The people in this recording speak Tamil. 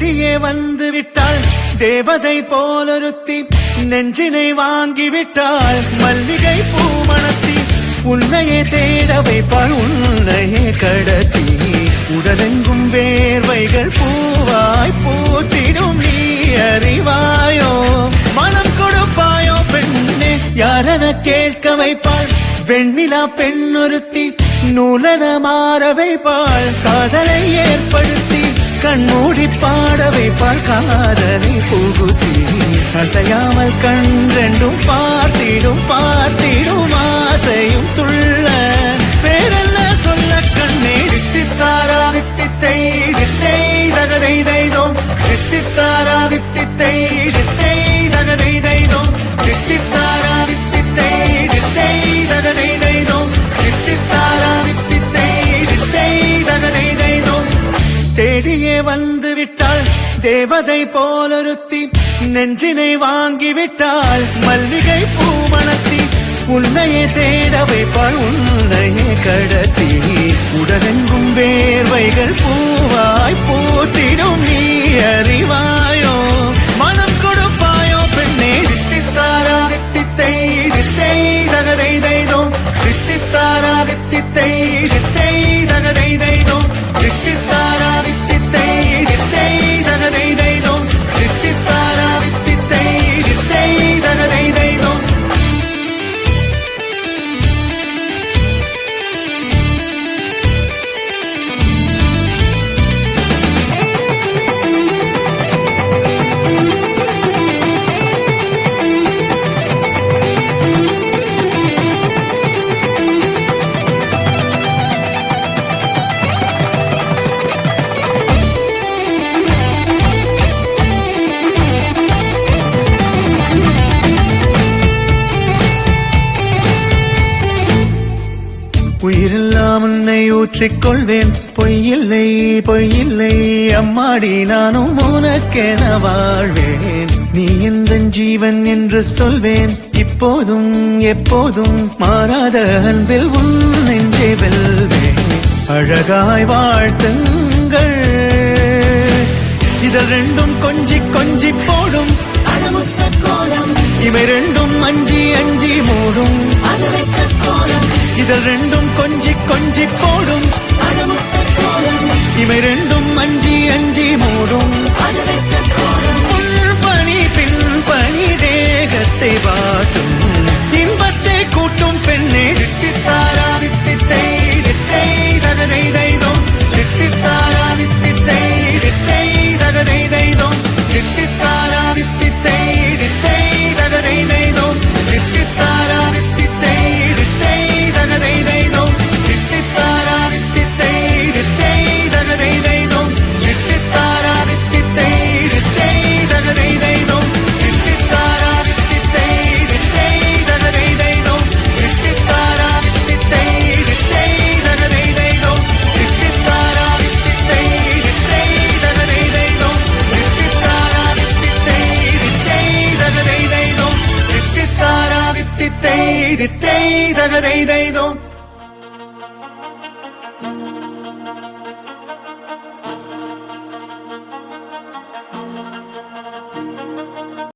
தேடியே வந்து விட்டாள் தேவதை போலொருத்தி நெஞ்சினை வாங்கிவிட்டாள் மல்லிகை பூமணத்தி உன்னையே தேட வைப்பாள் உன்னையே கடத்தி உடலெங்கும் வேர்வைகள் பூவாய் பூத்திடும் நீ அறிவாயோ மனம் கொடுப்பாயோ பெண்ணே யாரென கேட்க வைப்பாள் வெண்ணிலா பெண்ணொருத்தி நூலன மாற வைப்பாள் காதலை ஏற்படுத்தி கண்மூடி பாட வைப்பாள் காதலை புகுத்தி அசையாமல் கண் ரெண்டும் பார்த்திடும் பார்த்திடும் ஆசையும் துள்ள பேரெல்ல சொல்ல கண்ணே தித்தித்தாரா தித்தித்தை தித்தை தகதை தைதோம் தித்தித்தாரா தித்தித்தை தித்தை தகதை தைதோம் தித்தித்தாரா தித்தித்தை தித்தை தகதை தைதோம் தித்தித்தாரா தித்தித்தை தித்தை தகதை தைதோம் தேடியே வந்து விட்டாள் தேவதை போலொருத்தி நெஞ்சினை வாங்கிவிட்டாள் மல்லிகை பூமணத்தி உன்னையே தேட வைப்பாள் உன்னையே கடத்தி உடலெங்கும் வேர்வைகள் பூவாய் பூத்திடும் நீ அறிவாயோ மனம் கொடுப்பாயோ பெண்ணே தித்தித்தாரா தித்தித்தை தித்தை தகதை தைதோம் தித்தித்தாரா தித்தித்தை தித்தை தகதை தைதோம் தித்தித்தாரா தித்தித்தை தித்தை தகதை தைதோம் தித்தித்தாரா தித்தித்தை தித்தை தகதை தைதோம் உயிரெல்லாம் உன்னை ஊற்றிக்கொள்வேன் பொய்யில்லை பொய்யில்லை அம்மாடி நானும் உனக்கென வாழ்வேன் நீ எந்த ஜீவன் என்று சொல்வேன் இப்போதும் எப்போதும் மாறாத அன்பில் உன் நெஞ்சை வெல்வேன் அழகாய் வாழ்த்துங்கள் இதழ் ரெண்டும் கொஞ்சி கொஞ்சி போடும் இவை ரெண்டும் அஞ்சி அஞ்சி மூடும் இதழ் ரெண்டும் கொஞ்சி கொஞ்சி போடும் இவை ரெண்டும் அஞ்சி அஞ்சி மூடும் பணி பின் பணி தேகத்தை வாட்டும் இன்பத்தை கூட்டும் பெண்ணே தித்தித்தாரா தித்தித்தை தித்தை தகதை தைதோம் தித்தித்தாரா தித்தித்தை தித்தை தகதை தைதோம் தித்தித்தாரா தித்தித்தை தித்தை தகதை தைதோம் தித்தித்தாரா தித்தித்தை தித்தை தகதை தைதோம் தித்தித்தாரா தித்தித்தை தித்தை தகதை தைதோம் தித்தித்தாரா தித்தித்தை தித்தை தகதை தைதோம் தித்தித்தாரா தித்தித்தை தித்தை தகதை தைதோம் தித்தித்தாரா தித்தித்தை தித்தை தகதை தைதோம் தித்தித்தாரா தித்தித்தை தித்தை தகதை தைதோம் தித்தித்தாரா தித்தித்தை தித்தை தகதை தைதோம் தித்தித்தாரா தித்தித்தை தித்தை தகதை தைதோம்